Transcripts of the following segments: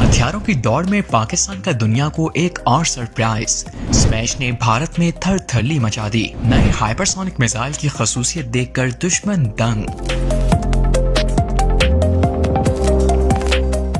हथियारों की दौड़ में पाकिस्तान का दुनिया को एक और सरप्राइज। स्मैश ने भारत में थरथरली मचा दी। नए हाइपरसोनिक मिसाइल की खसूसियत देखकर दुश्मन दंग।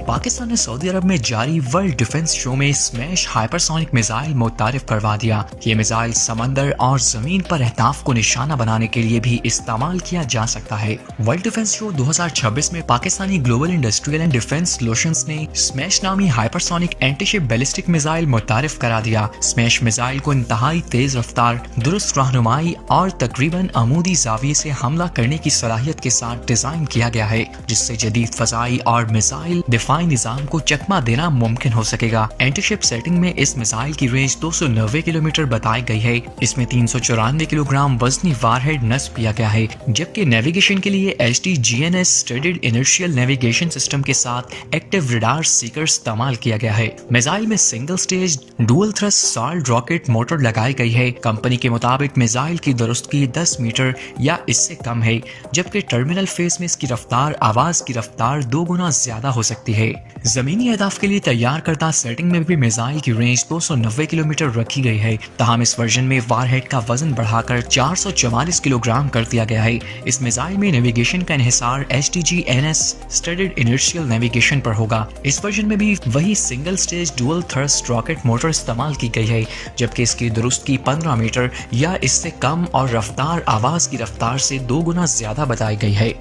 पाकिस्तान ने सऊदी अरब में जारी वर्ल्ड डिफेंस शो में स्मैश हाइपरसोनिक मिसाइल मुतारिफ करवा दिया। ये मिसाइल समंदर और जमीन पर अहदाफ को निशाना बनाने के लिए भी इस्तेमाल किया जा सकता है। वर्ल्ड डिफेंस शो 2026 में Pakistani global industrial and defence solutions ने स्मैश नामी हाइपरसोनिक एंटीशिप बैलिस्टिक मिसाइल मुतारिफ करा दिया। स्मैश मिसाइल को इंतहाई तेज रफ्तार, दुरुस्त रहनुमाई और तकरीबन अमूदी जाविये से हमला करने की सलाहियत के साथ डिजाइन किया गया है, जिससे जदीद फजाई और मिसाइल दिफाई निजाम को चकमा देना मुमकिन हो सकेगा। एंटीशिप सेटिंग में इस मिसाइल की रेंज 290 किलोमीटर बताई गई है। इसमें 394 किलोग्राम वजनी वारहेड नस्ब किया गया है, जबकि नेविगेशन के लिए HTGNS studied inertial navigation system के साथ एक्टिव रडार सीकर इस्तेमाल किया गया है। मिसाइल में single stage dual thrust salt rocket motor लगाई गई है। कंपनी के मुताबिक मिसाइल की दुरुस्तगी 10 मीटर या इससे कम है, जबकि टर्मिनल फेज में इसकी रफ्तार आवाज की रफ्तार 2 गुना ज्यादा हो सकती है। जमीनी अहदाफ के लिए तैयार करता सेटिंग में भी मिसाइल की रेंज 290 किलोमीटर रखी गई है। ताहम इस वर्जन में वारहेड का वजन बढ़ाकर 444 किलोग्राम कर दिया गया है। इस मिसाइल में नेविगेशन का इन्हिसार HTGNS स्टडीड इनर्शियल नेविगेशन पर होगा। इस वर्जन में भी वही single stage dual thrust rocket motor इस्तेमाल की गई है, जबकि इसकी दुरुस्तगी 15 मीटर या इससे कम और रफ्तार आवाज की रफ्तार से 2 गुना ज्यादा बताई गई है।